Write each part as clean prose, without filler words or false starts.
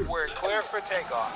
We're clear for takeoff.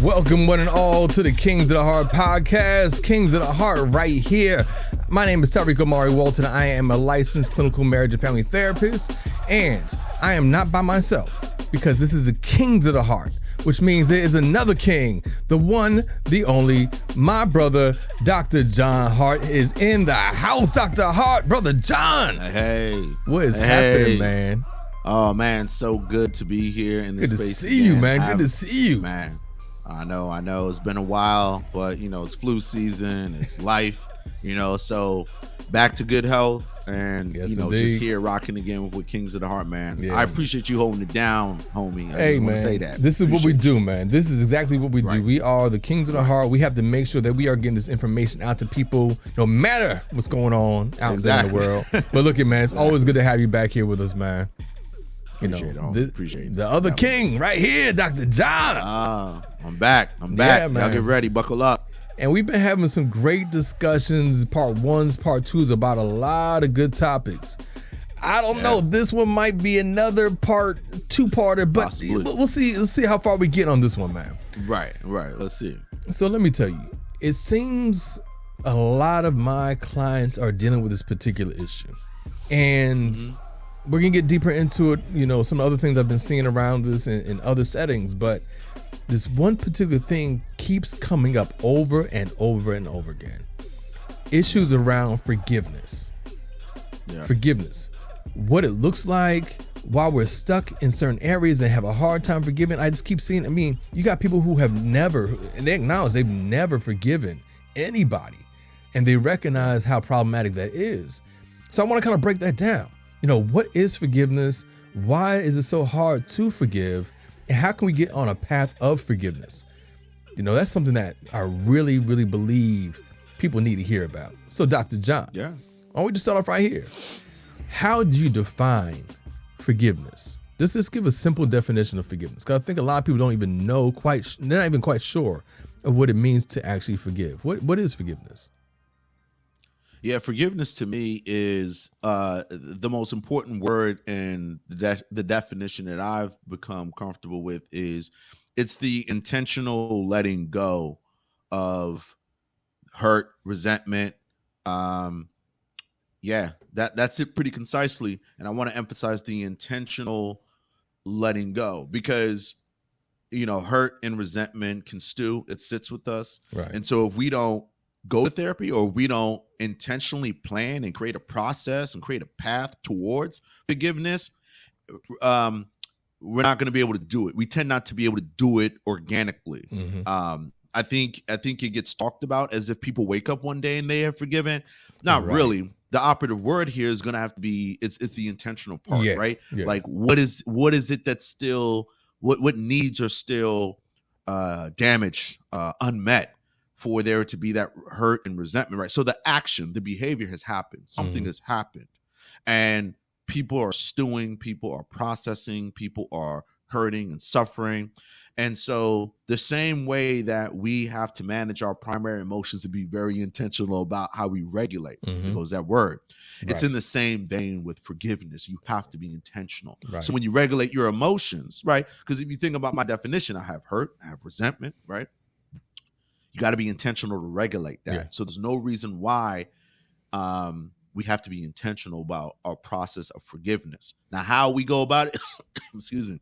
Welcome one and all to the Kings of the Heart podcast. Kings of the Heart right here. My name is Tariiq Walton. I am a licensed clinical marriage and family therapist, and I am not by myself because this is the Kings of the Heart, which means there is another king, the one, the only, my brother, Dr. John Hart is in the house. Dr. Hart, brother John. Hey. What is happening, man? Oh, man, so good to be here in this space. Good to see again. you, man. Good to see you. Man, I know. It's been a while, but, it's flu season, it's life, so back to good health and, yes, just here rocking again with Kings of the Heart, man. Yeah. I appreciate you holding it down, homie. Hey, man, say that. This is what we do, man. This is exactly what we do. We are the Kings of the Heart. We have to make sure that we are getting this information out to people, no matter what's going on out there in the world. But look, man, it's always good to have you back here with us, man. Appreciate it. The other king right here, Dr. John. I'm back. Yeah, man. Y'all get ready. Buckle up. And we've been having some great discussions, part ones, part twos, about a lot of good topics. I don't know. This one might be another two-parter, but we'll see. Let's see how far we get on this one, man. Right. Let's see. So let me tell you, it seems a lot of my clients are dealing with this particular issue. And we're going to get deeper into it, some other things I've been seeing around this in other settings, but this one particular thing keeps coming up over and over and over again. Issues around forgiveness. Yeah. Forgiveness. What it looks like, why we're stuck in certain areas and have a hard time forgiving. I just keep seeing, you got people who have never, and they acknowledge they've never forgiven anybody, and they recognize how problematic that is. So I want to kind of break that down. What is forgiveness? Why is it so hard to forgive? And how can we get on a path of forgiveness? That's something that I really, really believe people need to hear about. So, Dr. John, why don't we just start off right here? How do you define forgiveness? Just give a simple definition of forgiveness. Because I think a lot of people don't even know they're not even quite sure of what it means to actually forgive. What is forgiveness? Yeah, forgiveness to me is the most important word, and the definition that I've become comfortable with is it's the intentional letting go of hurt, resentment. That's it pretty concisely. And I want to emphasize the intentional letting go because, hurt and resentment can stew. It sits with us. Right. And so if we don't go to therapy or we don't intentionally plan and create a process and create a path towards forgiveness, we're not going to be able to do it. We tend not to be able to do it organically. Mm-hmm. I think it gets talked about as if people wake up one day and they have forgiven. Not really. The operative word here is going to have to be it's the intentional part, right? Yeah. Like what is it that's still what needs are still damaged, unmet, for there to be that hurt and resentment, right? So the action, the behavior has happened. Something has happened. And people are stewing, people are processing, people are hurting and suffering. And so the same way that we have to manage our primary emotions to be very intentional about how we regulate, there goes that word. Right. It's in the same vein with forgiveness. You have to be intentional. Right. So when you regulate your emotions, right? Because if you think about my definition, I have hurt, I have resentment, right? You got to be intentional to regulate that. Yeah. So there's no reason why we have to be intentional about our process of forgiveness. Now, how we go about it, excuse me,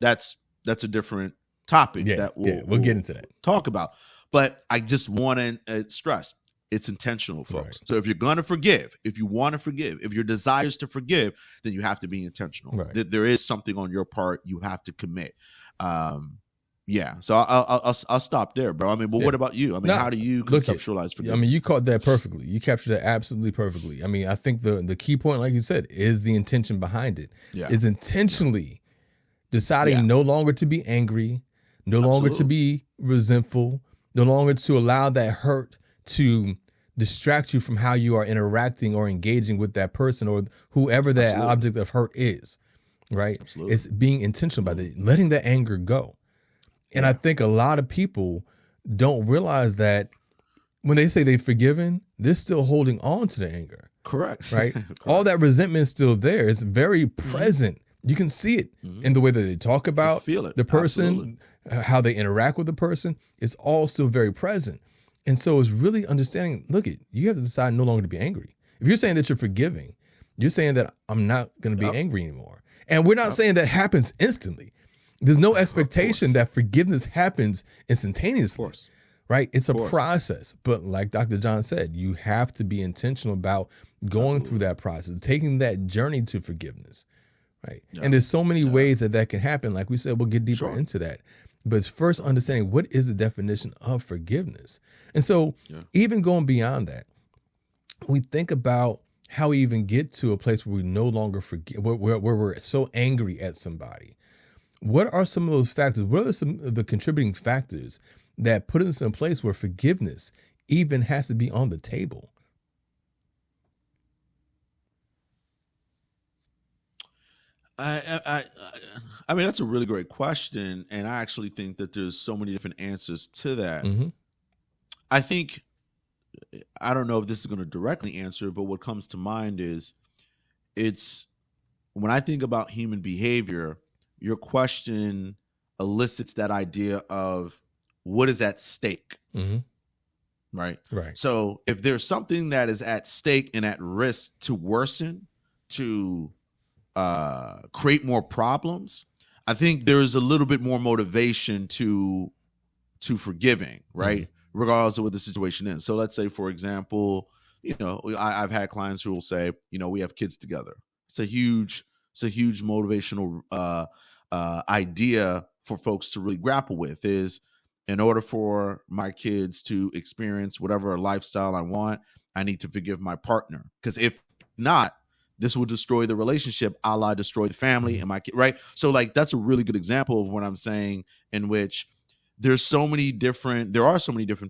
that's a different topic that we'll get into that. Talk about. But I just want to stress, it's intentional, folks. Right. So if you're going to forgive, if you want to forgive, if your desire is to forgive, then you have to be intentional. Right. There is something on your part you have to commit. So I'll stop there, bro. But what about you? How do you conceptualize forgiveness? You caught that perfectly. You captured that absolutely perfectly. I think the key point, like you said, is the intention behind it. Yeah. It's intentionally deciding no longer to be angry, no longer to be resentful, no longer to allow that hurt to distract you from how you are interacting or engaging with that person or whoever that Absolutely. object of hurt is, right? Absolutely. It's being intentional about it, letting the anger go. And I think a lot of people don't realize that when they say they've forgiven, they're still holding on to the anger. Correct. Right? Correct. All that resentment is still there. It's very present. You can see it in the way that they talk about feel it. the person, Absolutely. how they interact with the person. It's all still very present. And so it's really understanding, look, you have to decide no longer to be angry. If you're saying that you're forgiving, you're saying that I'm not going to be angry anymore. And we're not saying that happens instantly. There's no expectation that forgiveness happens instantaneously. Of course. Right? It's a process. But like Dr. John said, you have to be intentional about going through that process, taking that journey to forgiveness. Right? Yeah. And there's so many ways that can happen. Like we said, we'll get deeper into that. But it's first understanding what is the definition of forgiveness. And so even going beyond that, we think about how we even get to a place where we no longer forgive, where we're so angry at somebody. What are some of those factors? What are some of the contributing factors that put us in a place where forgiveness even has to be on the table? I mean, that's a really great question, and I actually think that there's so many different answers to that. I think, I don't know if this is going to directly answer, but what comes to mind is, it's when I think about human behavior, your question elicits that idea of what is at stake. Right. So if there's something that is at stake and at risk to worsen, to create more problems, I think there's a little bit more motivation to forgiving, right? Regardless of what the situation is. So let's say, for example, I've had clients who will say, we have kids together. It's a huge motivational idea for folks to really grapple with, is in order for my kids to experience whatever lifestyle I want, I need to forgive my partner. Because if not, this will destroy the relationship, a la destroy the family and my kid, right? So like, that's a really good example of what I'm saying, in which there are so many different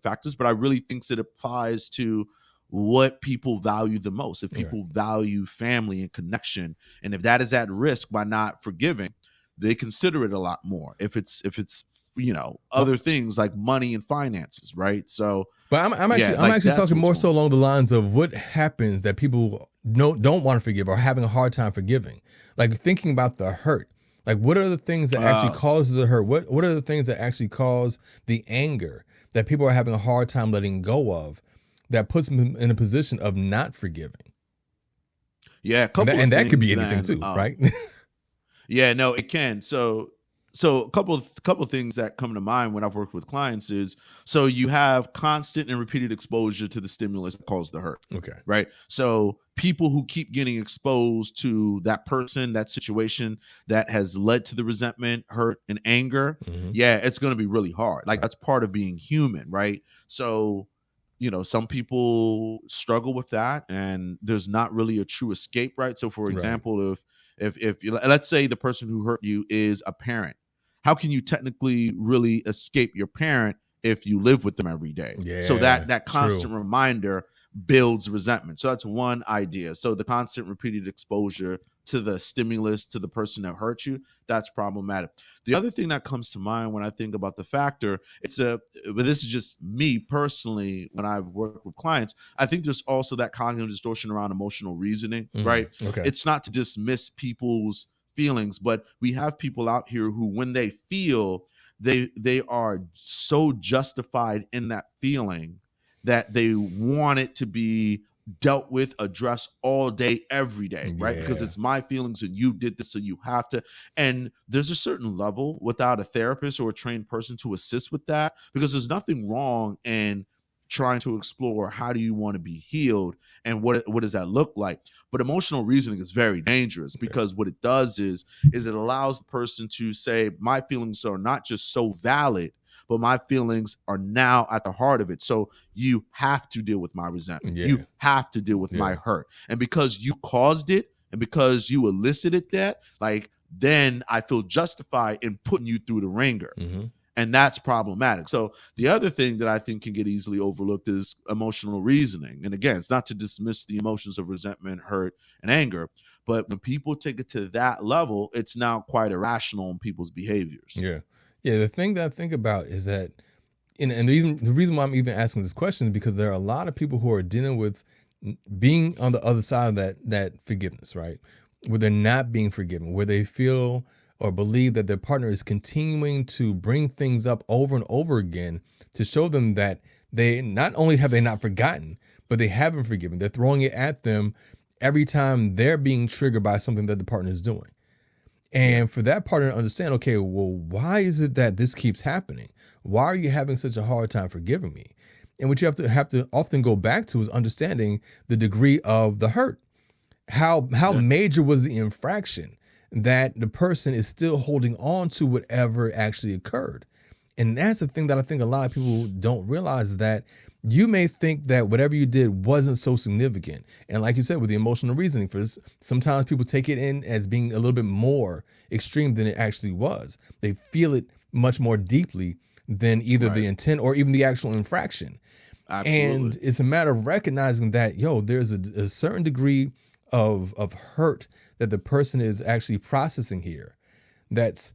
factors, but I really think that it applies to what people value the most. If people value family and connection, and if that is at risk by not forgiving, they consider it a lot more. If it's other things like money and finances, right? So, but I'm actually talking more so along the lines of what happens that people don't want to forgive or having a hard time forgiving. Like thinking about the hurt. Like what are the things that actually causes the hurt? What are the things that actually cause the anger that people are having a hard time letting go of, that puts them in a position of not forgiving? Yeah, and that could be anything too, right? Yeah, no, it can. So a couple of things that come to mind when I've worked with clients is, so you have constant and repeated exposure to the stimulus that caused the hurt. Okay. Right. So people who keep getting exposed to that person, that situation that has led to the resentment, hurt, and anger, it's going to be really hard. Like that's part of being human, right? So, some people struggle with that, and there's not really a true escape, right? So, for example, if let's say the person who hurt you is a parent, how can you technically really escape your parent if you live with them every day? So that constant reminder builds resentment. So that's one idea. So the constant repeated exposure to the stimulus, to the person that hurt you, that's problematic. The other thing that comes to mind when I think about the factor, but this is just me personally, when I've worked with clients, I think there's also that cognitive distortion around emotional reasoning, right? Okay. It's not to dismiss people's feelings, but we have people out here who, when they feel, they are so justified in that feeling that they want it to be dealt with, addressed all day, every day, right? Because it's my feelings and you did this, so you have to. And there's a certain level without a therapist or a trained person to assist with that, because there's nothing wrong in trying to explore, how do you want to be healed and what does that look like? But emotional reasoning is very dangerous, because what it does is it allows the person to say, my feelings are not just so valid, but my feelings are now at the heart of it. So you have to deal with my resentment. You have to deal with my hurt. And because you caused it, and because you elicited that, like, then I feel justified in putting you through the ringer. And that's problematic. So the other thing that I think can get easily overlooked is emotional reasoning. And again, it's not to dismiss the emotions of resentment, hurt, and anger, but when people take it to that level, it's now quite irrational in people's behaviors. Yeah. Yeah. The thing that I think about is that, and the reason why I'm even asking this question is because there are a lot of people who are dealing with being on the other side of that forgiveness, right? Where they're not being forgiven, where they feel or believe that their partner is continuing to bring things up over and over again to show them that they not only have they not forgotten, but they haven't forgiven. They're throwing it at them every time they're being triggered by something that the partner is doing. And for that partner to understand, okay, well, why is it that this keeps happening? Why are you having such a hard time forgiving me? And what you have to often go back to is understanding the degree of the hurt. How major was the infraction that the person is still holding on to whatever actually occurred. And that's the thing that I think a lot of people don't realize, is that you may think that whatever you did wasn't so significant. And like you said, with the emotional reasoning for this, sometimes people take it in as being a little bit more extreme than it actually was. They feel it much more deeply than either the intent or even the actual infraction. Absolutely. And it's a matter of recognizing that, there's a certain degree of hurt that the person is actually processing here that's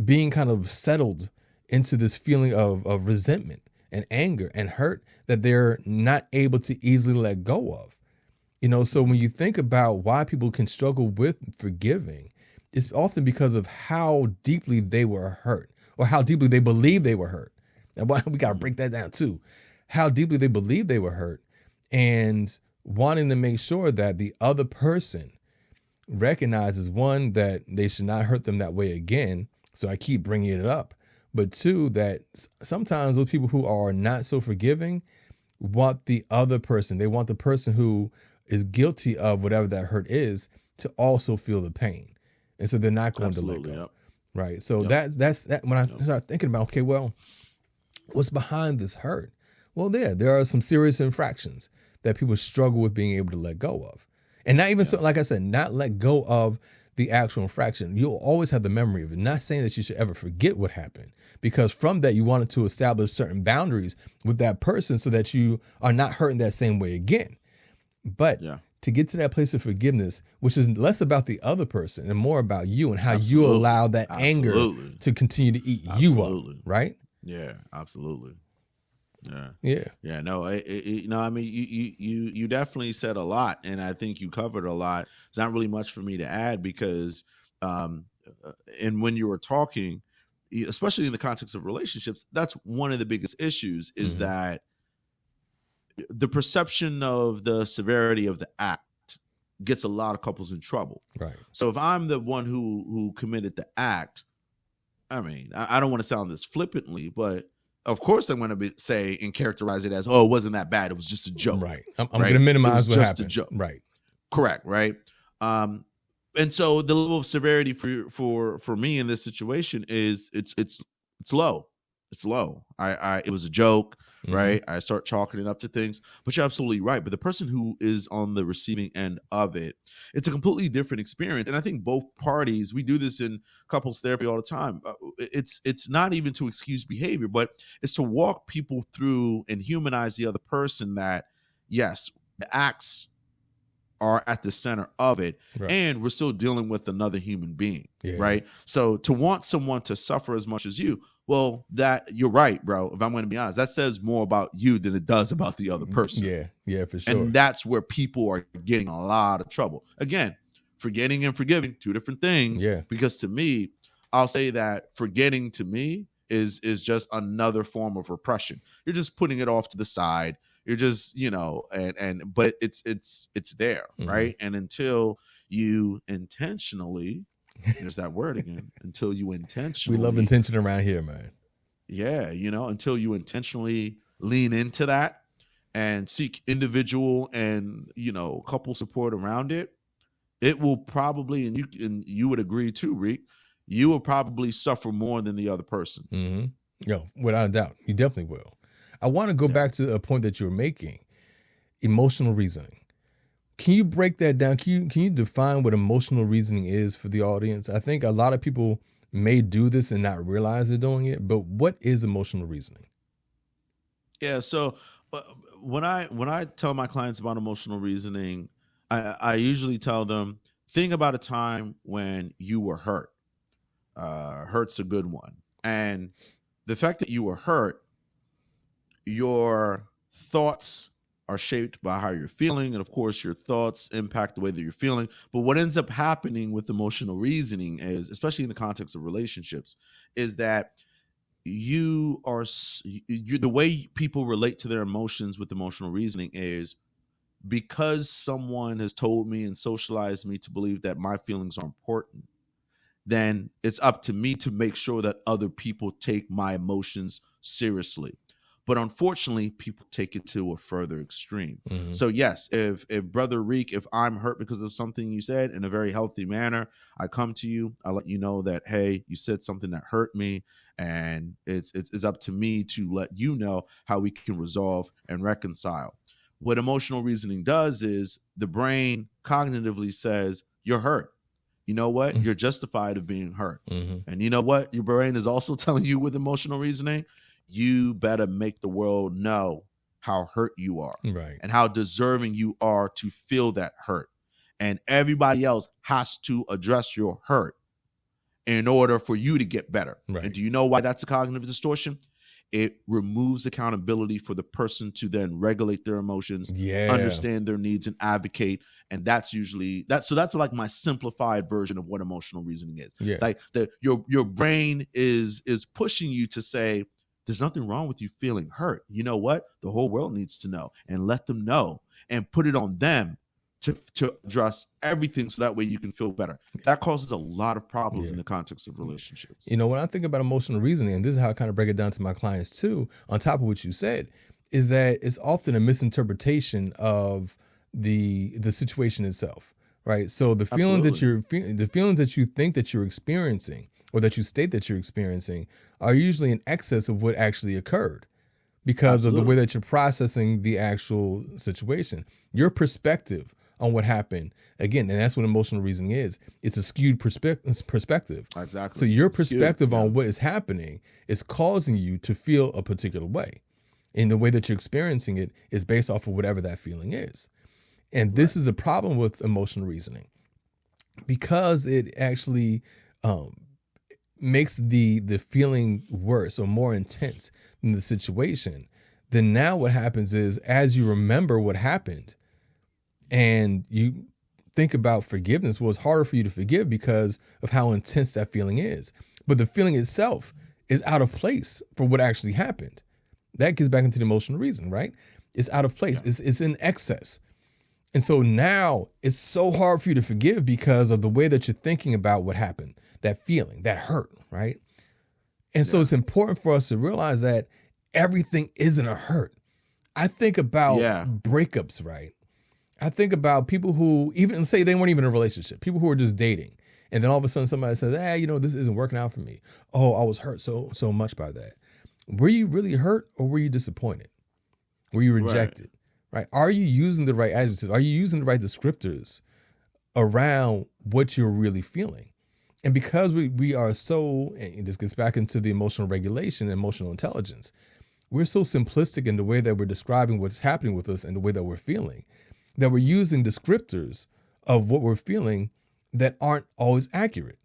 being kind of settled into this feeling of resentment and anger and hurt that they're not able to easily let go of. So when you think about why people can struggle with forgiving, it's often because of how deeply they were hurt or how deeply they believe they were hurt. And we got to break that down too. How deeply they believe they were hurt, and wanting to make sure that the other person recognizes, one, that they should not hurt them that way again. So I keep bringing it up. But two, that sometimes those people who are not so forgiving want the other person, they want the person who is guilty of whatever that hurt is to also feel the pain. And so they're not going to let go. Yep. Right. So that's when I start thinking about, okay, well, what's behind this hurt? Well, there are some serious infractions that people struggle with being able to let go of. And not even so, like I said, not let go of the actual infraction. You'll always have the memory of it. Not saying that you should ever forget what happened, because from that you wanted to establish certain boundaries with that person so that you are not hurting that same way again. But to get to that place of forgiveness, which is less about the other person and more about you and how you allow that anger to continue to eat you up, right? Yeah, absolutely. Yeah. No, I mean, you definitely said a lot, and I think you covered a lot. It's not really much for me to add because, and when you were talking, especially in the context of relationships, that's one of the biggest issues is that the perception of the severity of the act gets a lot of couples in trouble. Right. So if I'm the one who committed the act, I mean, I don't want to sound this flippantly, but of course I'm going to say and characterize it as, oh, it wasn't that bad. It was just a joke. Right. I'm going to minimize what happened. Just a joke. Right. Correct. Right. And so the level of severity for me in this situation is it's low. It's low. It was a joke. Right. I start chalking it up to things, but you're absolutely right. But the person who is on the receiving end of it, it's a completely different experience. And I think both parties, we do this in couples therapy all the time. It's not even to excuse behavior, but it's to walk people through and humanize the other person that, yes, the acts are at the center of it, and we're still dealing with another human being, right? So to want someone to suffer as much as you, well, that you're right, bro. If I'm going to be honest, that says more about you than it does about the other person. Yeah, for sure. And that's where people are getting a lot of trouble. Again, forgetting and forgiving, two different things. Yeah. Because to me, I'll say that forgetting to me is just another form of repression. You're just putting it off to the side. You're just, but it's there, right? And until you intentionally, there's that word again, until you intentionally. We love intention around here, man. Yeah, until you intentionally lean into that and seek individual and, couple support around it, it will probably, and you would agree too, Reek, you will probably suffer more than the other person. Without a doubt. You definitely will. I want to go back to a point that you were making, emotional reasoning. Can you break that down? Can you define what emotional reasoning is for the audience? I think a lot of people may do this and not realize they're doing it. But what is emotional reasoning? Yeah. So when I tell my clients about emotional reasoning, I usually tell them, think about a time when you were hurt. Hurt's a good one. And the fact that you were hurt, your thoughts are shaped by how you're feeling. And of course, your thoughts impact the way that you're feeling. But what ends up happening with emotional reasoning is, especially in the context of relationships, is that you the way people relate to their emotions with emotional reasoning is, because someone has told me and socialized me to believe that my feelings are important, then it's up to me to make sure that other people take my emotions seriously. But unfortunately, people take it to a further extreme. Mm-hmm. So yes, if Brother Reek, if I'm hurt because of something you said in a very healthy manner, I come to you, I let you know that, hey, you said something that hurt me, and it's up to me to let you know how we can resolve and reconcile. What emotional reasoning does is the brain cognitively says, you're hurt. You know what? Mm-hmm. You're justified of being hurt. Mm-hmm. And you know what? Your brain is also telling you with emotional reasoning, you better make the world know how hurt you are, Right. and how deserving you are to feel that hurt. And everybody else has to address your hurt in order for you to get better. Right. And do you know why that's a cognitive distortion? It removes accountability for the person to then regulate their emotions, understand their needs, and advocate. And that's usually so that's like my simplified version of what emotional reasoning is. Yeah. Like your brain is pushing you to say, there's nothing wrong with you feeling hurt. You know what? The whole world needs to know, and let them know, and put it on them to address everything, so that way you can feel better. That causes a lot of problems in the context of relationships. You know, when I think about emotional reasoning, and this is how I kind of break it down to my clients too, on top of what you said, is that it's often a misinterpretation of the situation itself, right? So the feelings that the feelings that you think that you're experiencing, or that you state that you're experiencing, are usually in excess of what actually occurred, because of the way that you're processing the actual situation. Your perspective on what happened, again, and that's what emotional reasoning is. It's a skewed perspective. Exactly. So your perspective on what is happening is causing you to feel a particular way. And the way that you're experiencing it is based off of whatever that feeling is. And this is the problem with emotional reasoning, because it actually makes the feeling worse or more intense than the situation. Then now what happens is, as you remember what happened and you think about forgiveness, well, it's harder for you to forgive because of how intense that feeling is. But the feeling itself is out of place for what actually happened. That gets back into the emotional reason, right? It's out of place. Yeah. It's in excess. And so now it's so hard for you to forgive because of the way that you're thinking about what happened, that feeling, that hurt, right? And so it's important for us to realize that everything isn't a hurt. I think about breakups, right? I think about people who even say they weren't even in a relationship, people who are just dating. And then all of a sudden somebody says, hey, you know, this isn't working out for me. Oh, I was hurt so much by that. Were you really hurt, or were you disappointed? Were you rejected? Right? Are you using the right adjectives? Are you using the right descriptors around what you're really feeling? And because we are so, and this gets back into the emotional regulation and emotional intelligence, we're so simplistic in the way that we're describing what's happening with us and the way that we're feeling, that we're using descriptors of what we're feeling that aren't always accurate.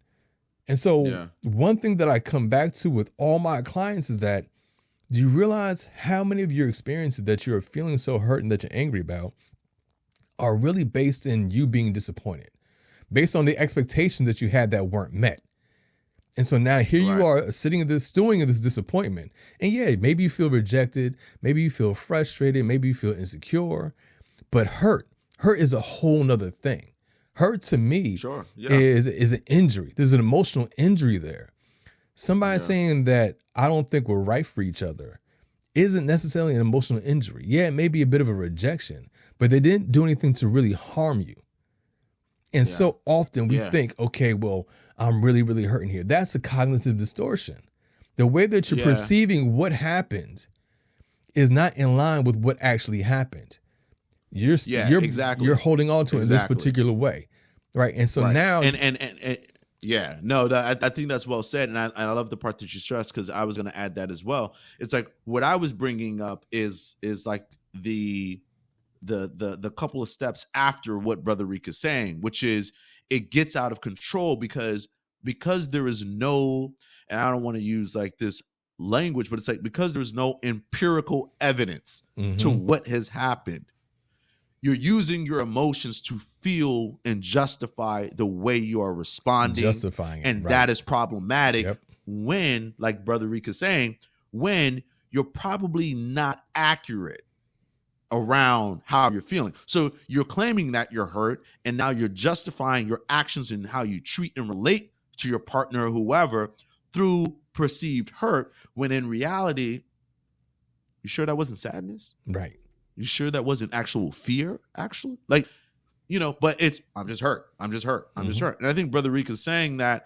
And so one thing that I come back to with all my clients is that, do you realize how many of your experiences that you're feeling so hurt and that you're angry about are really based in you being disappointed, based on the expectations that you had that weren't met? And so now here you are sitting in this, stewing in this disappointment. And maybe you feel rejected, maybe you feel frustrated, maybe you feel insecure, but hurt is a whole nother thing. Hurt to me is an injury. There's an emotional injury there. Somebody saying that I don't think we're right for each other isn't necessarily an emotional injury. Yeah, it may be a bit of a rejection, but they didn't do anything to really harm you. And so often we think, okay, well, I'm really, really hurting here. That's a cognitive distortion. The way that you're perceiving what happened is not in line with what actually happened. You're holding on to it in this particular way. Right. And so now Yeah, no, I think that's well said, and I love the part that you stressed because I was going to add that as well. It's like what I was bringing up is like the couple of steps after what Brother Reek is saying, which is it gets out of control because there is no, and I don't want to use like this language, but it's like because there's no empirical evidence to what has happened. You're using your emotions to feel and justify the way you are responding. Justifying it, and right. that is problematic Yep. when, like Brother Reek is saying, when you're probably not accurate around how you're feeling. So you're claiming that you're hurt, and now you're justifying your actions and how you treat and relate to your partner or whoever through perceived hurt, when in reality, you sure that wasn't sadness? Right. You sure that wasn't actual fear, actually? Like, but it's, I'm just hurt. I'm just hurt. I'm just hurt. And I think Brother Reek is saying that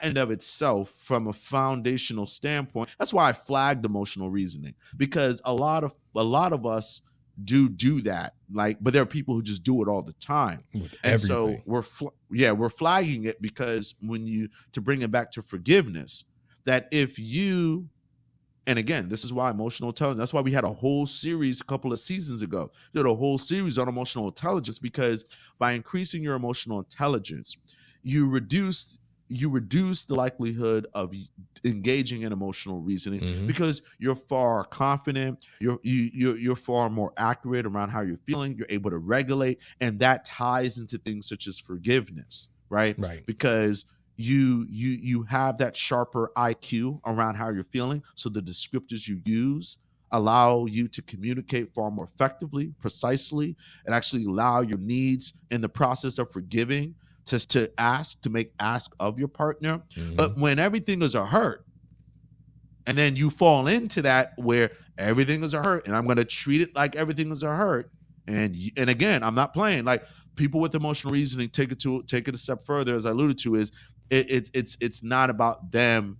end of itself, from a foundational standpoint, that's why I flagged emotional reasoning, because a lot of us do that. Like, but there are people who just do it all the time. With and everything. so we're flagging it because to bring it back to forgiveness, that if you, and again, this is why emotional intelligence, that's why we had a whole series a couple of seasons ago. We did a whole series on emotional intelligence, because by increasing your emotional intelligence, you reduce the likelihood of engaging in emotional reasoning, because you're far confident, you're far more accurate around how you're feeling, you're able to regulate, and that ties into things such as forgiveness, right? Because you have that sharper IQ around how you're feeling, so the descriptors you use allow you to communicate far more effectively, precisely, and actually allow your needs in the process of forgiving to make ask of your partner. But when everything is a hurt, and then you fall into that where everything is a hurt, and I'm going to treat it like everything is a hurt, and again, I'm not playing. Like, people with emotional reasoning take it a step further, as I alluded to, is it's not about them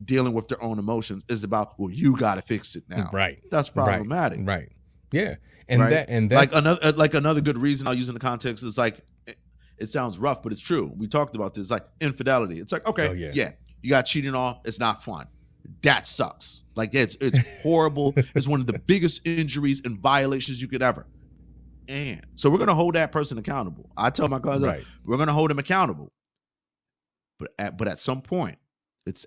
dealing with their own emotions. It's about, well, you got to fix it now. Right. That's problematic. Right. Yeah. And right? that's like another good reason I'll use in the context is like, it sounds rough, but it's true. We talked about this, like infidelity. It's like, okay, yeah, you got cheating on. It's not fun. That sucks. Like, it's horrible. It's one of the biggest injuries and violations you could ever. And so we're going to hold that person accountable. I tell my cousin, we're going to hold him accountable. But at some point, it's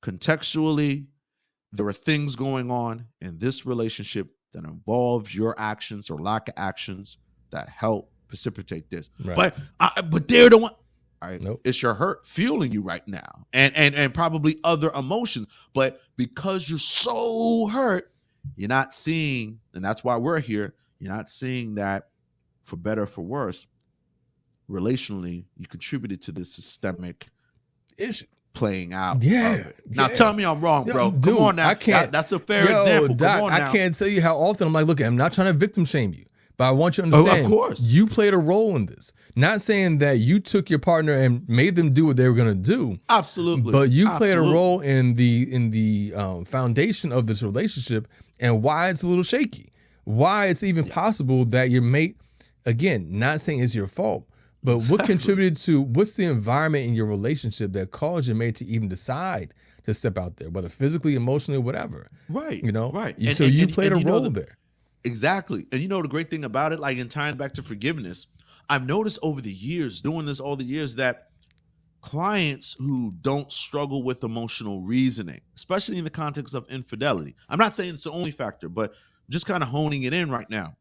contextually, there are things going on in this relationship that involve your actions or lack of actions that help precipitate this. But they're the one. All right, It's your hurt fueling you right now, and probably other emotions. But because you're so hurt, you're not seeing, and that's why we're here. You're not seeing that, for better or for worse, relationally, you contributed to this systemic issue playing out. Of it. Now, tell me I'm wrong, bro. Dude, come on now. I can't. That's a fair example. Doc, come on now. I can't tell you how often I'm like, look, I'm not trying to victim shame you, but I want you to understand. Of course. You played a role in this. Not saying that you took your partner and made them do what they were going to do. Absolutely. But you played a role in the foundation of this relationship, and why it's a little shaky. Why it's even possible that your mate, again, not saying it's your fault, but what contributed to, what's the environment in your relationship that caused your mate to even decide to step out there, whether physically, emotionally, whatever. Right. Right. So you played a role there. Exactly. And the great thing about it, like in tying back to forgiveness, I've noticed over the years, doing this all the years, that clients who don't struggle with emotional reasoning, especially in the context of infidelity, I'm not saying it's the only factor, but just kind of honing it in right now.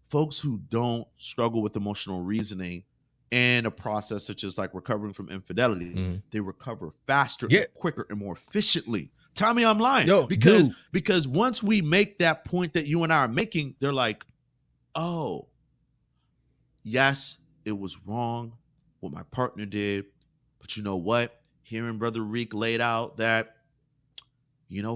Folks who don't struggle with emotional reasoning in a process such as like recovering from infidelity, they recover faster, and quicker, and more efficiently. Tell me I'm lying. Because once we make that point that you and I are making, they're like, oh, yes, it was wrong what my partner did. But you know what? Hearing Brother Reek laid out that,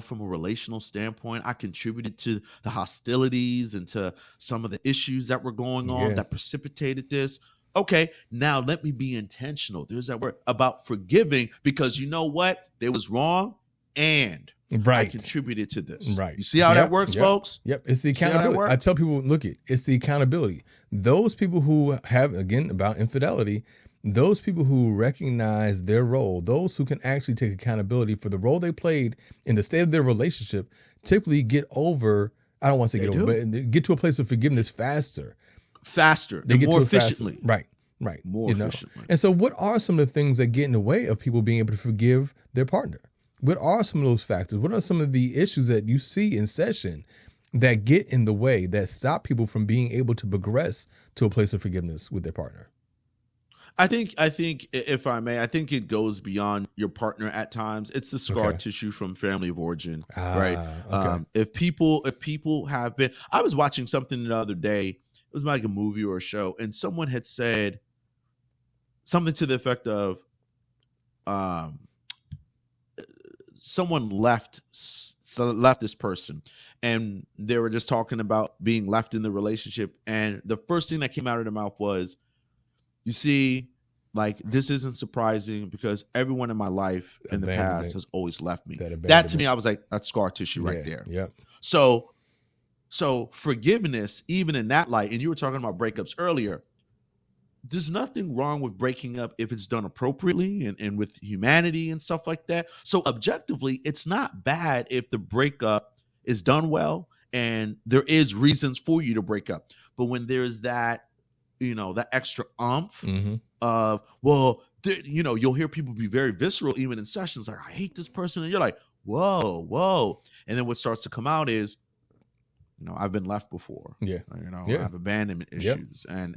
from a relational standpoint, I contributed to the hostilities and to some of the issues that were going on that precipitated this. Okay, now let me be intentional. There's that word about forgiving, because you know what? They was wrong and I contributed to this. Right. You see how that works, folks? Yep. It's the accountability. I tell people, look, it's the accountability. Those people who have, again, about infidelity, those people who recognize their role, those who can actually take accountability for the role they played in the state of their relationship, typically get over, I don't want to say They get over, do. but get to a place of forgiveness faster. Faster They and get more to it faster. efficiently. Right. More efficiently. And so what are some of the things that get in the way of people being able to forgive their partner? What are some of those factors? What are some of the issues that you see in session that get in the way, that stop people from being able to progress to a place of forgiveness with their partner? I think if I may, I think it goes beyond your partner at times. It's the scar Okay. tissue from family of origin, right? Okay. If people have been, I was watching something the other day. It was like a movie or a show, and someone had said something to the effect of, um, someone left this person, and they were just talking about being left in the relationship, and the first thing that came out of their mouth was, you see, like, this isn't surprising because everyone in my life in the past has always left me. That to me, I was like, that's scar tissue right there. Yep. So forgiveness, even in that light, and you were talking about breakups earlier, there's nothing wrong with breaking up if it's done appropriately and with humanity and stuff like that. So objectively, it's not bad if the breakup is done well and there is reasons for you to break up. But when there's that, that extra oomph of, well, you'll hear people be very visceral even in sessions, like, I hate this person. And you're like, whoa. And then what starts to come out is, I've been left before. Yeah. I have abandonment issues. And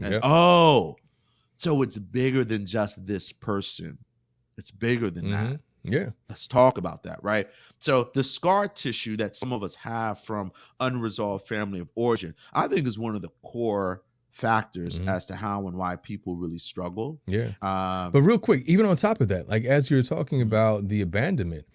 so it's bigger than just this person. It's bigger than that. Yeah. Let's talk about that, right? So the scar tissue that some of us have from unresolved family of origin, I think, is one of the core factors as to how and why people really struggle. Yeah. But real quick, even on top of that, like as you're talking about the abandonment,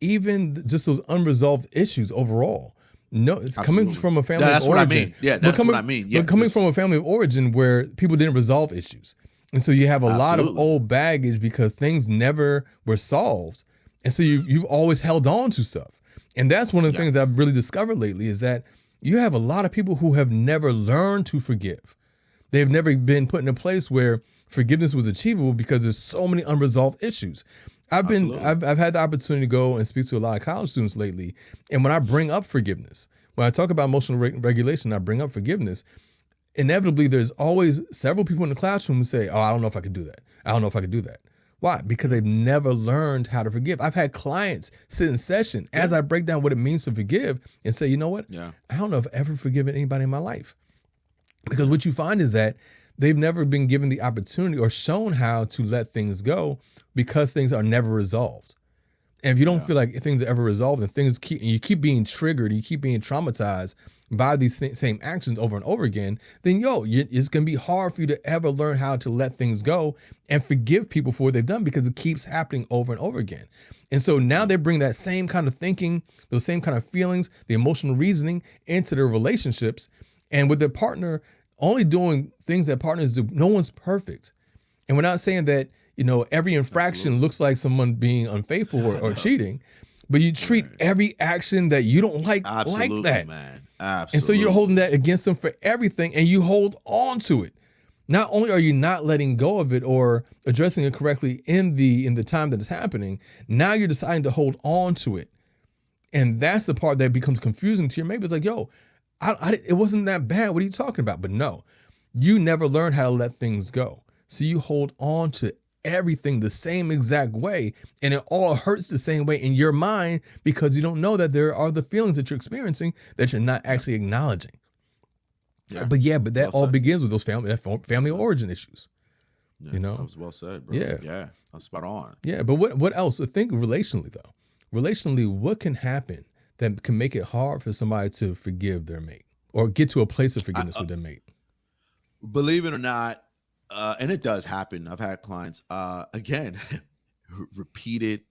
even just those unresolved issues overall. No, it's coming from a family of origin. What I mean. Yeah, that's what I mean. Yeah, but coming from a family of origin where people didn't resolve issues. And so you have a lot of old baggage because things never were solved. And so you've always held on to stuff. And that's one of the things that I've really discovered lately is that you have a lot of people who have never learned to forgive. They've never been put in a place where forgiveness was achievable because there's so many unresolved issues. I've had the opportunity to go and speak to a lot of college students lately. And when I bring up forgiveness, when I talk about emotional regulation, I bring up forgiveness, inevitably there's always several people in the classroom who say, oh, I don't know if I could do that. I don't know if I could do that. Why? Because they've never learned how to forgive. I've had clients sit in session as I break down what it means to forgive and say, you know what? Yeah. I don't know if I've ever forgiven anybody in my life. Because what you find is that they've never been given the opportunity or shown how to let things go because things are never resolved. And if you don't feel like things are ever resolved and you keep being triggered, you keep being traumatized by these same actions over and over again, then it's going to be hard for you to ever learn how to let things go and forgive people for what they've done because it keeps happening over and over again. And so now they bring that same kind of thinking, those same kind of feelings, the emotional reasoning into their relationships. And with their partner, only doing things that partners do. No one's perfect. And we're not saying that, every infraction looks like someone being unfaithful or cheating, but you treat every action that you don't like that. Man. Absolutely. And so you're holding that against them for everything, and you hold on to it. Not only are you not letting go of it or addressing it correctly in the time that it's happening, now you're deciding to hold on to it. And that's the part that becomes confusing to your mate. It's like, it wasn't that bad. What are you talking about? But no, you never learned how to let things go. So you hold on to everything the same exact way, and it all hurts the same way in your mind because you don't know that there are the feelings that you're experiencing that you're not actually acknowledging. Yeah. But that all begins with those family origin issues. Yeah, that was well said, bro. Yeah, that's spot on. Yeah, but what else? I think relationally though. Relationally, what can happen that can make it hard for somebody to forgive their mate or get to a place of forgiveness with their mate? Believe it or not, and it does happen. I've had clients, again, repeated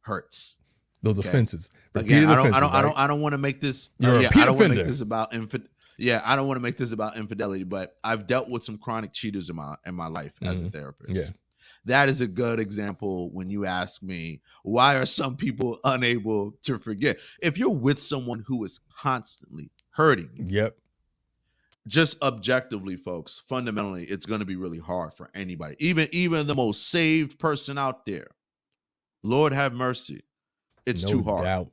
hurts. Those offenses. Again, I don't want to make this. I don't want to make this about I don't want to make this about infidelity, but I've dealt with some chronic cheaters in my life as a therapist. Yeah. That is a good example when you ask me, why are some people unable to forget? If you're with someone who is constantly hurting you, just objectively, folks, fundamentally, it's going to be really hard for anybody, even the most saved person out there. Lord have mercy. It's No too hard. doubt.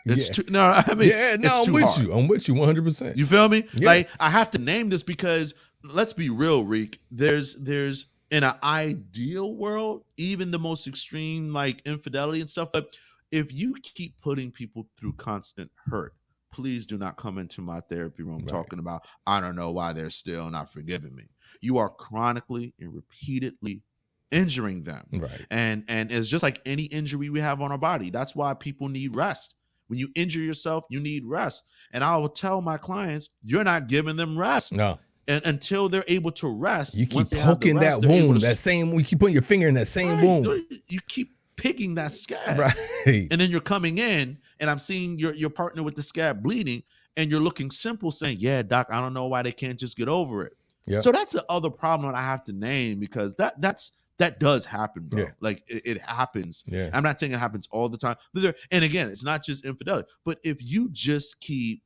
It's Yeah. too no, I mean, Yeah, no, it's I'm too with hard. you. I'm with you 100%. You feel me? Yeah. Like, I have to name this because let's be real, Reek. There's in an ideal world, even the most extreme like infidelity and stuff, but if you keep putting people through constant hurt, please do not come into my therapy room Right. talking about, I don't know why they're still not forgiving me. You are chronically and repeatedly injuring them. Right. And it's just like any injury we have on our body. That's why people need rest. When you injure yourself, you need rest. And I will tell my clients, you're not giving them rest. No. And until they're able to rest, You keep once they have the poking rest, that they're able wound, to that same, you keep putting your finger in that same Right. wound. You keep picking that scab. Right. And then you're coming in and I'm seeing your partner with the scab bleeding and you're looking simple saying, yeah, doc, I don't know why they can't just get over it. Yep. So that's the other problem that I have to name because that does happen, bro. Yeah. Like it happens. Yeah. I'm not saying it happens all the time. And again, it's not just infidelity, but if you just keep,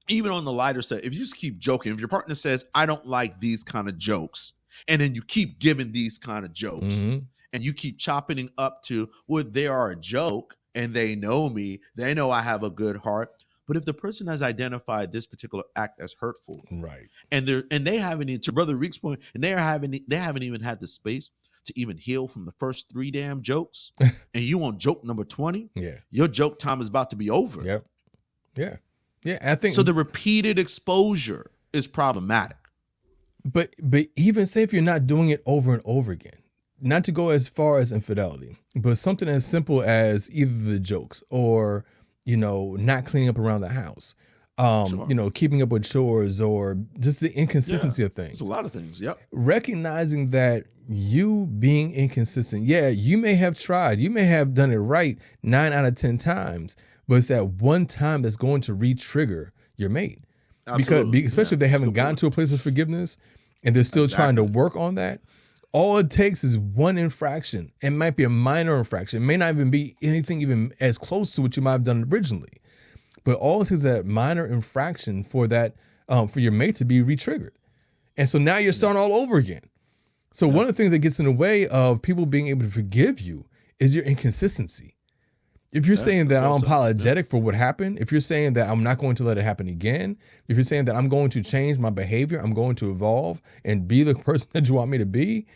even on the lighter side, if you just keep joking, if your partner says, I don't like these kind of jokes, and then you keep giving these kind of jokes, Mhm. and you keep chopping it up to, well, they are a joke, and they know me, they know I have a good heart. But if the person has identified this particular act as hurtful, Right. and they haven't even, to Brother Reek's point, and they haven't even had the space to even heal from the first 3 damn jokes, and you on joke number 20, Yeah. your joke time is about to be over. Yep. Yeah. Yeah. I think So the repeated exposure is problematic. But even say if you're not doing it over and over again, not to go as far as infidelity, but something as simple as either the jokes or, not cleaning up around the house, Sure. keeping up with chores or just the inconsistency of things. It's a lot of things. Yep. Recognizing that you being inconsistent, yeah, you may have tried, you may have done it right 9 out of 10 times, but it's that one time that's going to re-trigger your mate. Absolutely. Because especially if they That's a haven't good gotten point. to a place of forgiveness and they're still trying to work on that, all it takes is one infraction. It might be a minor infraction. It may not even be anything even as close to what you might have done originally. But all it takes is that minor infraction for that, for your mate to be re-triggered. And so now you're starting all over again. So one of the things that gets in the way of people being able to forgive you is your inconsistency. If you're saying that I'm apologetic for what happened, if you're saying that I'm not going to let it happen again, if you're saying that I'm going to change my behavior, I'm going to evolve and be the person that you want me to be,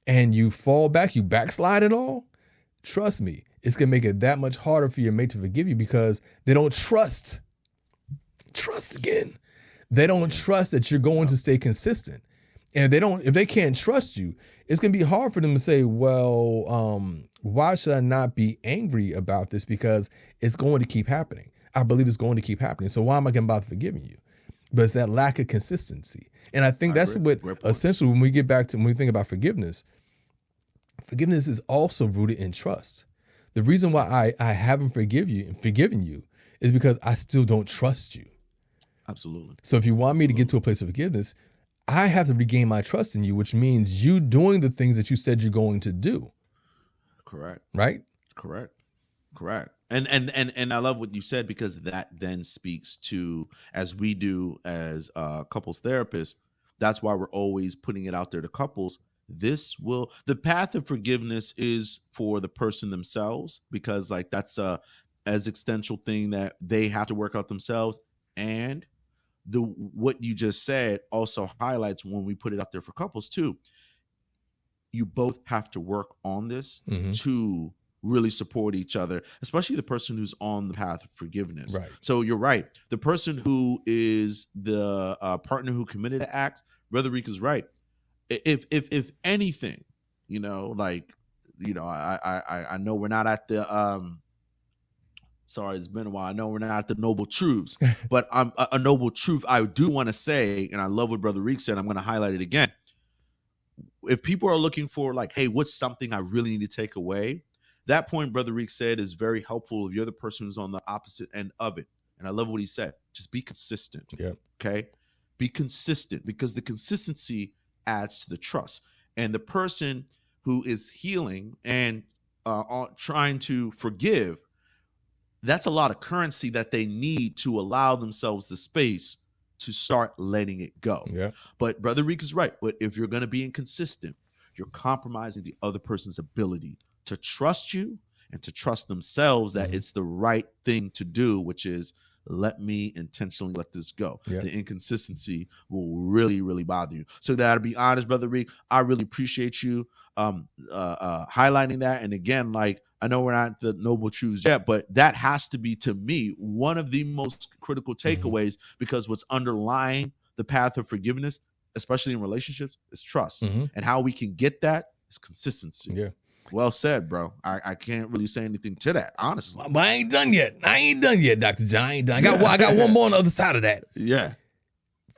and you fall back, you backslide it all, trust me, it's going to make it that much harder for your mate to forgive you because they don't trust. Trust again. They don't trust that you're going to stay consistent. And if they can't trust you, it's going to be hard for them to say, well, why should I not be angry about this? Because it's going to keep happening. I believe it's going to keep happening. So why am I going to bother forgiving you? But it's that lack of consistency. And I think that's what essentially when we get back to, when we think about forgiveness is also rooted in trust. The reason why I haven't forgiven you is because I still don't trust you. Absolutely. So if you want me to get to a place of forgiveness, I have to regain my trust in you, which means you doing the things that you said you're going to do. Correct. Right? Correct. And I love what you said because that then speaks to, as we do as couples therapists, that's why we're always putting it out there to couples. The path of forgiveness is for the person themselves because like that's a existential thing that they have to work out themselves. And what you just said also highlights when we put it out there for couples too. You both have to work on this to really support each other, especially the person who's on the path of forgiveness. Right. So you're right. The person who is the partner who committed the act, Brother Reek is right. If anything, I know we're not at the sorry, it's been a while. I know we're not at the noble truths, but a noble truth I do want to say, and I love what Brother Reek said. I'm going to highlight it again. If people are looking for like, hey, what's something I really need to take away? That point Brother Reek said is very helpful if you're the person who's on the opposite end of it. And I love what he said. Just be consistent. Yeah. Okay. Be consistent because the consistency adds to the trust. And the person who is healing and trying to forgive, that's a lot of currency that they need to allow themselves the space to start letting it go. Yeah. But Brother Reek is right. But if you're going to be inconsistent, you're compromising the other person's ability to trust you and to trust themselves that it's the right thing to do, which is let me intentionally let this go. Yeah. The inconsistency will really, really bother you. So that, to be honest, Brother Reek, I really appreciate you highlighting that. And again, like, I know we're not the noble truths yet, but that has to be, to me, one of the most critical takeaways, because what's underlying the path of forgiveness, especially in relationships, is trust. And how we can get that is consistency. Yeah. Well said, bro. I can't really say anything to that, honestly. But I ain't done yet. Dr. John. I ain't done. I got one more on the other side of that. Yeah.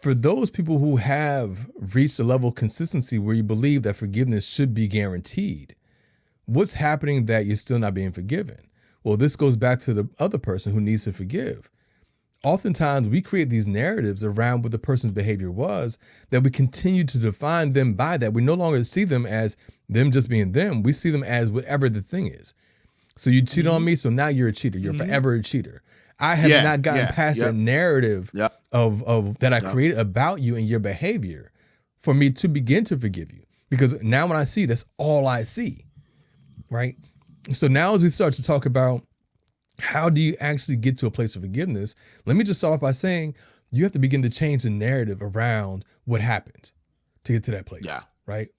For those people who have reached a level of consistency where you believe that forgiveness should be guaranteed, what's happening that you're still not being forgiven? Well, this goes back to the other person who needs to forgive. Oftentimes, we create these narratives around what the person's behavior was, that we continue to define them by that. We no longer see them as them just being them. We see them as whatever the thing is. So you cheat on me, so now you're a cheater. You're forever a cheater. I have not gotten past that narrative of that I created about you and your behavior for me to begin to forgive you. Because now when I see, that's all I see, right? So now as we start to talk about how do you actually get to a place of forgiveness, let me just start off by saying you have to begin to change the narrative around what happened to get to that place, right?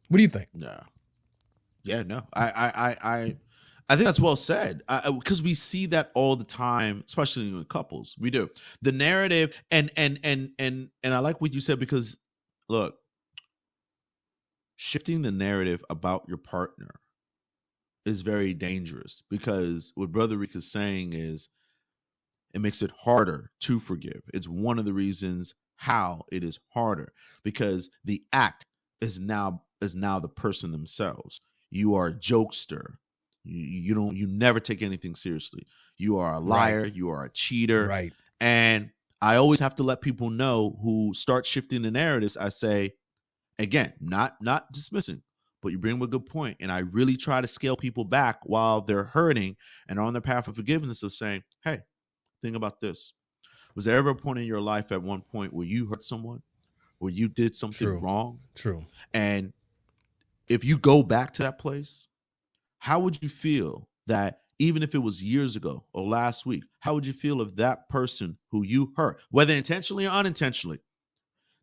What do you think? No, I think that's well said, because we see that all the time, especially in couples. We do the narrative, and I like what you said, because look, shifting the narrative about your partner is very dangerous, because what Brother Rick is saying is it makes it harder to forgive. It's one of the reasons how it is harder, because the act is now the person themselves. You are a jokester. You never take anything seriously. You are a liar. Right. You are a cheater. Right. And I always have to let people know who start shifting the narratives. I say, again, not dismissing, but you bring up a good point. And I really try to scale people back while they're hurting and on their path of forgiveness, of saying, hey, think about this. Was there ever a point in your life at one point where you hurt someone, where you did something wrong? True. And if you go back to that place, how would you feel that, even if it was years ago or last week, how would you feel if that person who you hurt, whether intentionally or unintentionally,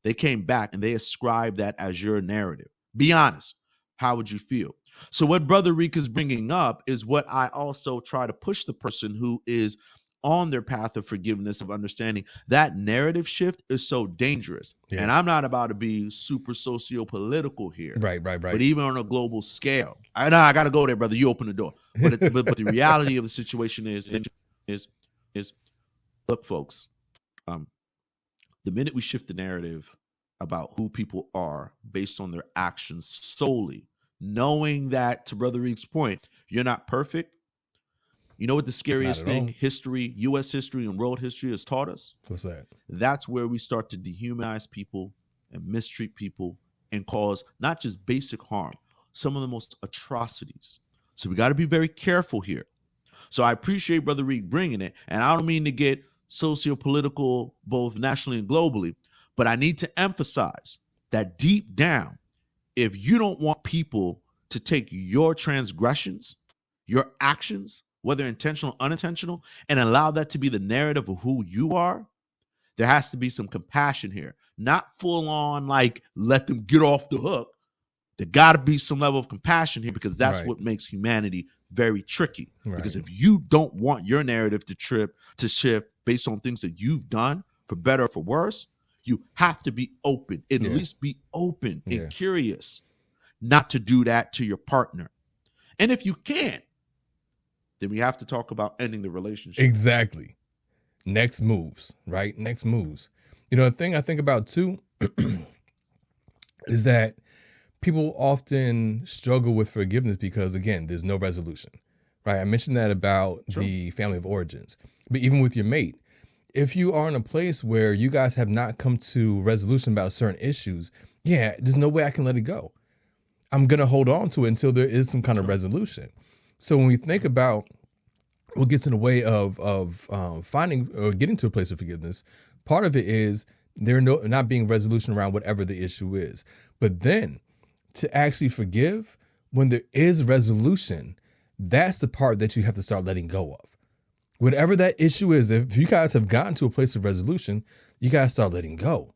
they came back and they ascribed that as your narrative? Be honest. How would you feel? So what Brother Reek is bringing up is what I also try to push the person who is on their path of forgiveness, of understanding that narrative shift is so dangerous. Yeah. And I'm not about to be super socio-political here. Right. But even on a global scale, I got to go there, brother. You open the door. But the reality of the situation is look, folks, the minute we shift the narrative about who people are based on their actions solely, knowing that, to Brother Reek's point, you're not perfect. You know what the scariest thing history, U.S. history and world history has taught us? What's that? That's where we start to dehumanize people and mistreat people and cause not just basic harm, some of the most atrocities. So we got to be very careful here. So I appreciate Brother Reek bringing it, and I don't mean to get socio-political both nationally and globally, but I need to emphasize that deep down, if you don't want people to take your transgressions, your actions, whether intentional or unintentional, and allow that to be the narrative of who you are, there has to be some compassion here. Not full on, like, let them get off the hook. There got to be some level of compassion here, because that's what makes humanity very tricky. Right. Because if you don't want your narrative to shift based on things that you've done, for better or for worse, you have to be open, at least be open and curious, not to do that to your partner. And if you can't, then we have to talk about ending the relationship. Exactly. Next moves, right? Next moves. You know, the thing I think about too is that people often struggle with forgiveness because, again, there's no resolution, right? I mentioned that about the family of origins, but even with your mate, if you are in a place where you guys have not come to resolution about certain issues, there's no way I can let it go. I'm going to hold on to it until there is some kind of resolution. So when we think about what gets in the way of finding or getting to a place of forgiveness, part of it is not being resolution around whatever the issue is. But then to actually forgive, when there is resolution, that's the part that you have to start letting go of. Whatever that issue is, if you guys have gotten to a place of resolution, you guys start letting go.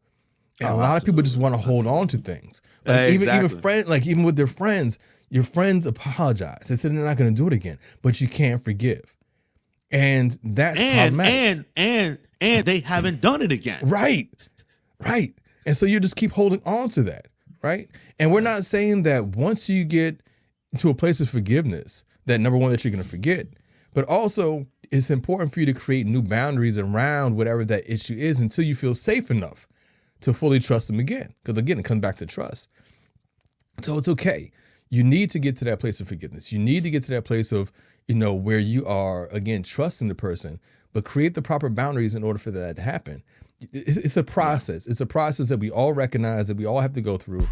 And a lot of people just want to hold on to things. Like even with their friends, your friends apologize. They said they're not going to do it again, but you can't forgive. And that's problematic. And they haven't done it again. Right. And so you just keep holding on to that, right? And we're not saying that once you get to a place of forgiveness, that number one, that you're going to forget, but also it's important for you to create new boundaries around whatever that issue is until you feel safe enough to fully trust them again. Because again, it comes back to trust. So it's okay. You need to get to that place of forgiveness. You need to get to that place of, where you are, again, trusting the person, but create the proper boundaries in order for that to happen. It's a process. It's a process that we all recognize, that we all have to go through.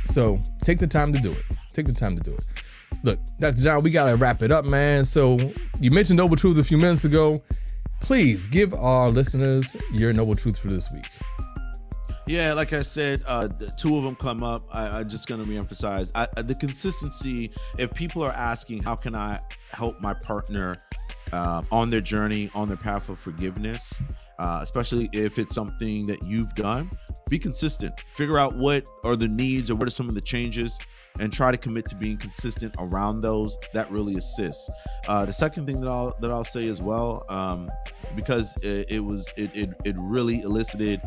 So take the time to do it. Look, Dr. John, we got to wrap it up, man. So you mentioned Noble Truths a few minutes ago. Please give our listeners your Noble Truths for this week. Yeah, like I said, two of them come up. I'm just going to reemphasize the consistency. If people are asking, how can I help my partner on their journey, on their path of forgiveness, especially if it's something that you've done, be consistent. Figure out what are the needs or what are some of the changes, and try to commit to being consistent around those. That really assists. The second thing that I'll say as well, because it really elicited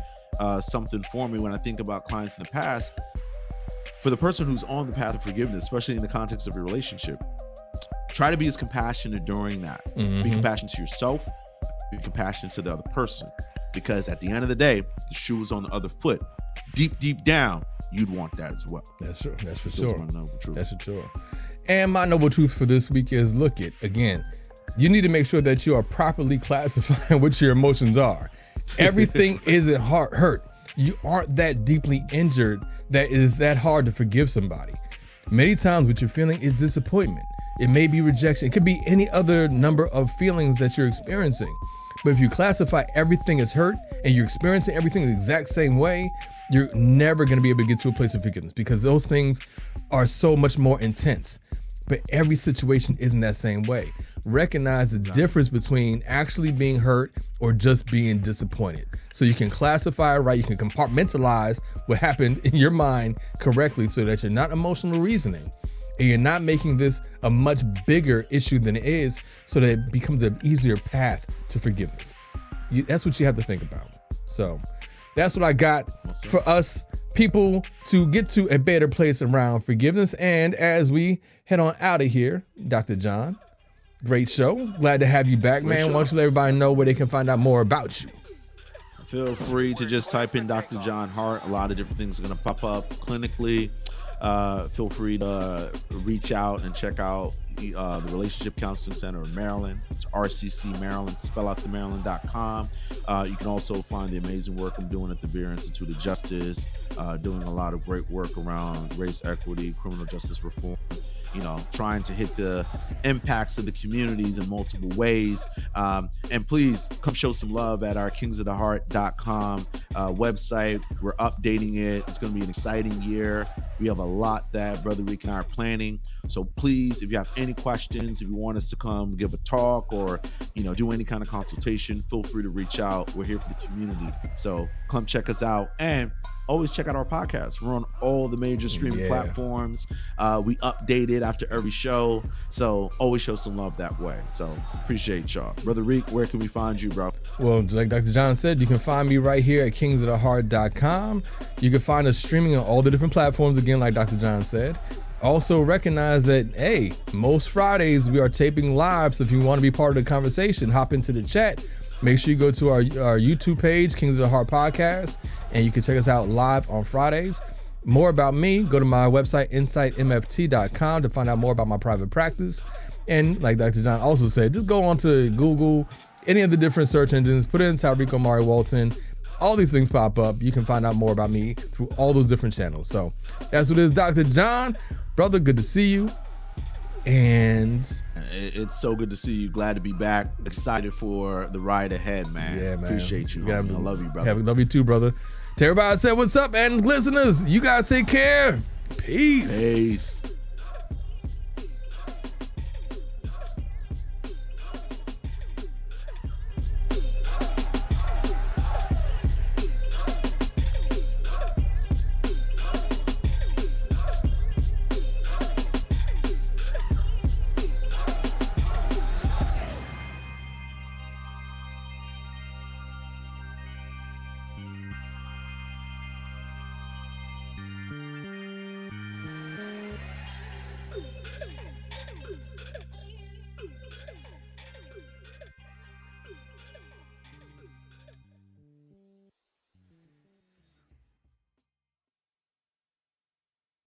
something for me when I think about clients in the past. For the person who's on the path of forgiveness, especially in the context of your relationship, try to be as compassionate during that. Be compassionate to yourself, be compassionate to the other person, because at the end of the day, the shoe is on the other foot. Deep down, you'd want that as well. That's true. That's for Those sure. are my noble truths. That's for sure. And my noble truth for this week is, again, you need to make sure that you are properly classifying what your emotions are. Everything isn't hurt. You aren't that deeply injured that it is that hard to forgive somebody. Many times what you're feeling is disappointment. It may be rejection. It could be any other number of feelings that you're experiencing. But if you classify everything as hurt and you're experiencing everything the exact same way, you're never going to be able to get to a place of forgiveness, because those things are so much more intense. But every situation isn't that same way. Recognize the difference between actually being hurt or just being disappointed. So you can classify it right. You can compartmentalize what happened in your mind correctly, so that you're not emotional reasoning and you're not making this a much bigger issue than it is, so that it becomes an easier path to forgiveness. That's what you have to think about. So that's what I got for us people to get to a better place around forgiveness. And as we head on out of here, Dr. John, great show. Glad to have you back, man. Why don't you let everybody know where they can find out more about you? Feel free to just type in Dr. John Hart. A lot of different things are going to pop up clinically. Feel free to reach out and check out the Relationship Counseling Center of Maryland. It's RCC Maryland, spell out the Maryland.com. You can also find the amazing work I'm doing at the Beer Institute of Justice, doing a lot of great work around race equity, criminal justice reform, trying to hit the impacts of the communities in multiple ways. And please come show some love at our kingsoftheheart.com website. We're updating it. It's going to be an exciting year. We have a lot that Brother Rick and I are planning. So please, if you have any questions, if you want us to come give a talk or, do any kind of consultation, feel free to reach out. We're here for the community. So come check us out, and always check out our podcast. We're on all the major streaming platforms. We update it after every show. So always show some love that way. So appreciate y'all. Brother Reek, where can we find you, bro? Well, like Dr. John said, you can find me right here at kingsoftheheart.com. You can find us streaming on all the different platforms, again, like Dr. John said. Also recognize that, hey, most Fridays we are taping live. So if you want to be part of the conversation, hop into the chat. Make sure you go to our YouTube page, Kings of the Heart Podcast, and you can check us out live on Fridays. More about me, go to my website, insightmft.com, to find out more about my private practice. And like Dr. John also said, just go on to Google, any of the different search engines, put in Tariiq Omari Walton. All these things pop up. You can find out more about me through all those different channels. So that's what it is, Dr. John. Brother, good to see you. And it's so good to see you. Glad to be back. Excited for the ride ahead, man. Yeah, man. Appreciate you. Homie. I love you, brother. Love you too, brother. To everybody said what's up, and listeners, you guys take care. Peace. Peace.